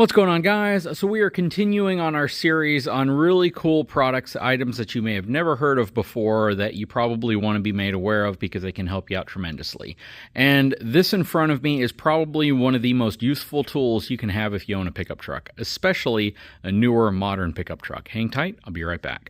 What's going on, guys? So we are continuing on our series on really cool products, items that you may have never heard of before that you probably want to be made aware of because they can help you out tremendously. And this in front of me is probably one of the most useful tools you can have if you own a pickup truck, especially a newer modern pickup truck. Hang tight, I'll be right back.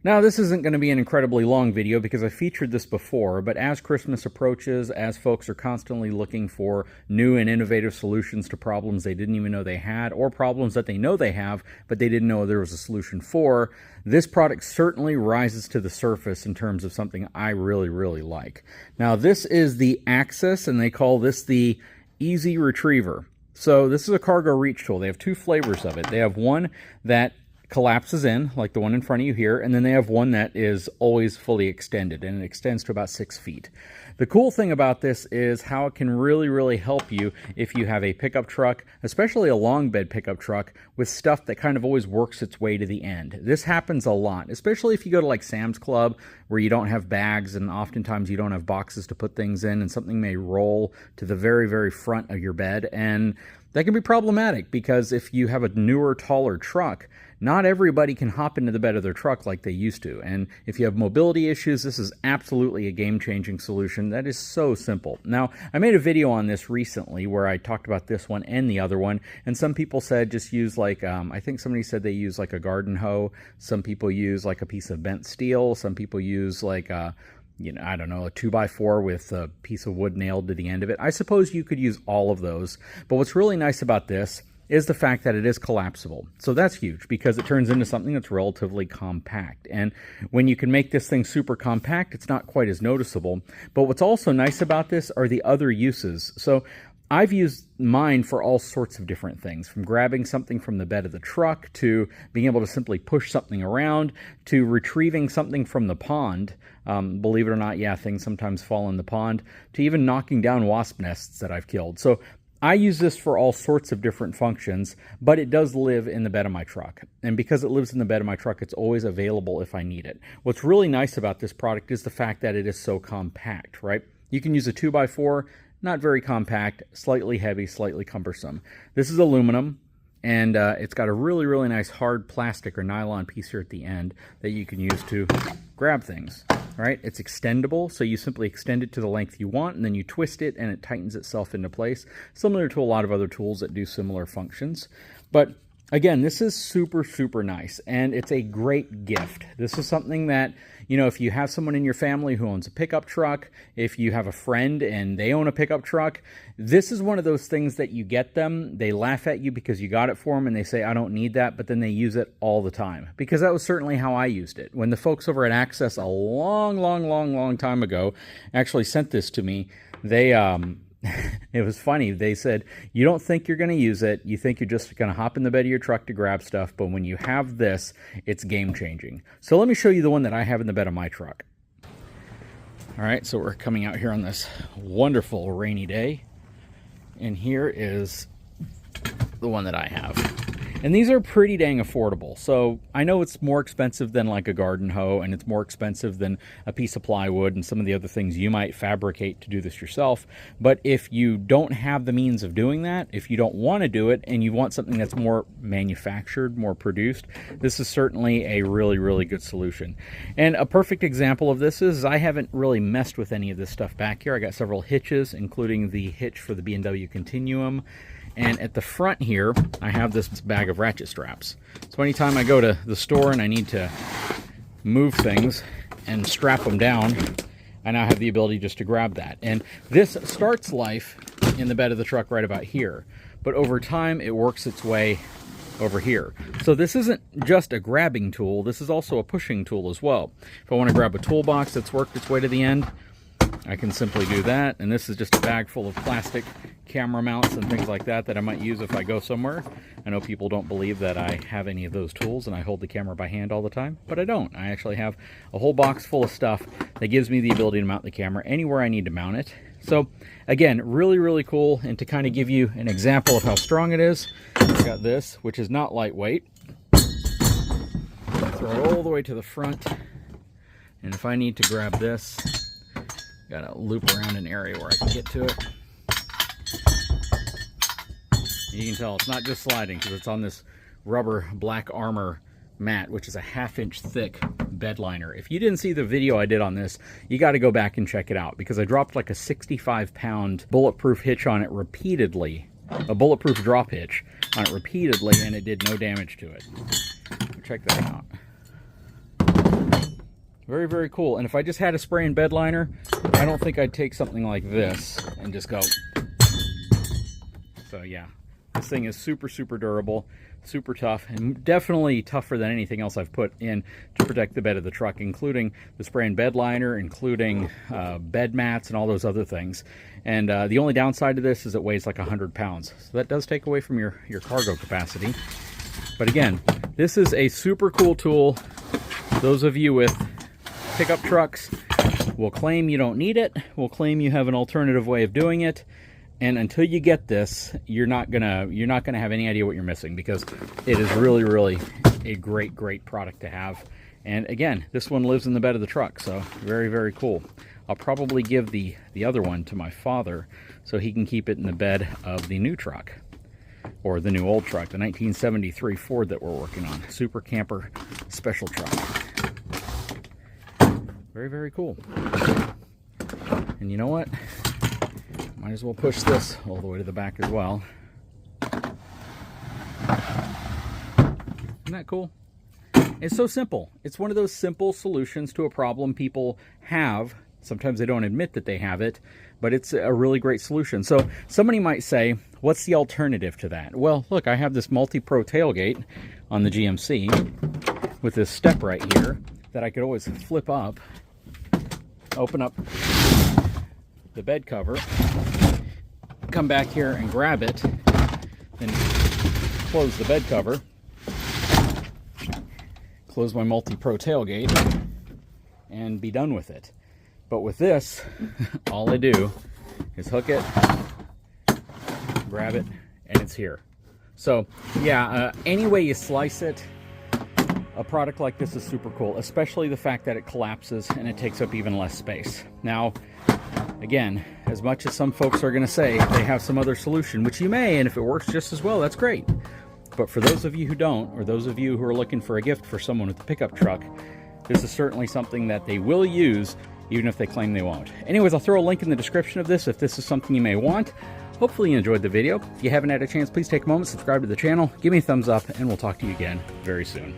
Now, this isn't going to be an incredibly long video because I featured this before, but as Christmas approaches, as folks are constantly looking for new and innovative solutions to problems they didn't even know they had, or problems that they know they have, but they didn't know there was a solution for, this product certainly rises to the surface in terms of something I really like. Now, this is the Axis, and they call this the Easy Retriever. So this is a cargo reach tool. They have two flavors of it. They have one that collapses in, like the one in front of you here, and then they have one that is always fully extended, and it extends to about 6 feet. The cool thing about this is how it can really help you if you have a pickup truck, especially a long bed pickup truck, with stuff that kind of always works its way to the end. This happens a lot, especially if you go to like Sam's Club, where you don't have bags, and oftentimes you don't have boxes to put things in, and something may roll to the very front of your bed, and that can be problematic because if you have a newer, taller truck, not everybody can hop into the bed of their truck like they used to. And if you have mobility issues, this is absolutely a game-changing solution that is so simple. Now, I made a video on this recently where I talked about this one and the other one, and some people said just use like, I think somebody said they use like a garden hoe. Some people use like a piece of bent steel. Some people use like a, I don't know, a 2x4 with a piece of wood nailed to the end of it. I suppose you could use all of those. But what's really nice about this is the fact that it is collapsible. So that's huge because it turns into something that's relatively compact. And when you can make this thing super compact, it's not quite as noticeable. But what's also nice about this are the other uses. So I've used mine for all sorts of different things, from grabbing something from the bed of the truck, to being able to simply push something around, to retrieving something from the pond. Believe it or not, yeah, things sometimes fall in the pond, to even knocking down wasp nests that I've killed. So I use this for all sorts of different functions, but it does live in the bed of my truck. And because it lives in the bed of my truck, it's always available if I need it. What's really nice about this product is the fact that it is so compact, right? You can use a 2x4, not very compact, slightly heavy, slightly cumbersome. This is aluminum, and it's got a really nice hard plastic or nylon piece here at the end that you can use to grab things. Right? It's extendable, so you simply extend it to the length you want, and then you twist it, and it tightens itself into place, similar to a lot of other tools that do similar functions. But again, this is super nice, and it's a great gift. This is something that, if you have someone in your family who owns a pickup truck, if you have a friend and they own a pickup truck, this is one of those things that you get them, they laugh at you because you got it for them, and they say, I don't need that, but then they use it all the time. Because that was certainly how I used it. When the folks over at Access a long time ago actually sent this to me, they it was funny. They said, you don't think you're going to use it. You think you're just going to hop in the bed of your truck to grab stuff. But when you have this, it's game-changing. So let me show you the one that I have in the bed of my truck. All right, so we're coming out here on this wonderful rainy day. And here is the one that I have. And these are pretty dang affordable. So I know it's more expensive than like a garden hoe, and it's more expensive than a piece of plywood and some of the other things you might fabricate to do this yourself. But if you don't have the means of doing that, if you don't want to do it, and you want something that's more manufactured, more produced, this is certainly a really good solution. And a perfect example of this is I haven't really messed with any of this stuff back here. I got several hitches, including the hitch for the B&W Continuum. And at the front here, I have this bag of ratchet straps. So anytime I go to the store and I need to move things and strap them down, I now have the ability just to grab that. And this starts life in the bed of the truck right about here. But over time, it works its way over here. So this isn't just a grabbing tool, this is also a pushing tool as well. If I want to grab a toolbox that's worked its way to the end, I can simply do that. And this is just a bag full of plastic camera mounts and things like that that I might use if I go somewhere. I know people don't believe that I have any of those tools and I hold the camera by hand all the time, but I don't. I actually have a whole box full of stuff that gives me the ability to mount the camera anywhere I need to mount it. So again, really cool. And to kind of give you an example of how strong it is, I've got this, which is not lightweight. Throw it all the way to the front. And if I need to grab this, Gotta loop around an area where I can get to it. You can tell it's not just sliding because it's on this rubber black armor mat, which is a 1/2 inch thick bed liner. If you didn't see the video I did on this, you got to go back and check it out, because I dropped like a 65-pound bulletproof hitch on it repeatedly, a bulletproof drop hitch on it repeatedly, and it did no damage to it. Check that out. Very, very cool. And if I just had a spray and bed liner, I don't think I'd take something like this and just go. So yeah, this thing is super, super durable, super tough, and definitely tougher than anything else I've put in to protect the bed of the truck, including the spray and bed liner, including bed mats and all those other things. And the only downside to this is it weighs like 100 pounds. So that does take away from your cargo capacity. But again, this is a super cool tool. Those of you with pickup trucks will claim you don't need it, will claim you have an alternative way of doing it. And until you get this, you're not gonna have any idea what you're missing, because it is really, really a great, great product to have. And again, this one lives in the bed of the truck, so very, very cool. I'll probably give the other one to my father so he can keep it in the bed of the new truck, or the new old truck, the 1973 Ford that we're working on. Super Camper Special Truck. Very, very cool. And you know what? Might as well push this all the way to the back as well. Isn't that cool? It's so simple. It's one of those simple solutions to a problem people have. Sometimes they don't admit that they have it, but it's a really great solution. So somebody might say, what's the alternative to that? Well, look, I have this multi-pro tailgate on the GMC with this step right here that I could always flip up, open up the bed cover, come back here and grab it, then close the bed cover, close my multi-pro tailgate, and be done with it. But with this, all I do is hook it, grab it, and it's here. So yeah, any way you slice it, a product like this is super cool, especially the fact that it collapses and it takes up even less space. Now, again, as much as some folks are going to say they have some other solution, which you may, and if it works just as well, that's great. But for those of you who don't, or those of you who are looking for a gift for someone with a pickup truck, this is certainly something that they will use, even if they claim they won't. Anyways, I'll throw a link in the description of this if this is something you may want. Hopefully you enjoyed the video. If you haven't had a chance, please take a moment, subscribe to the channel, give me a thumbs up, and we'll talk to you again very soon.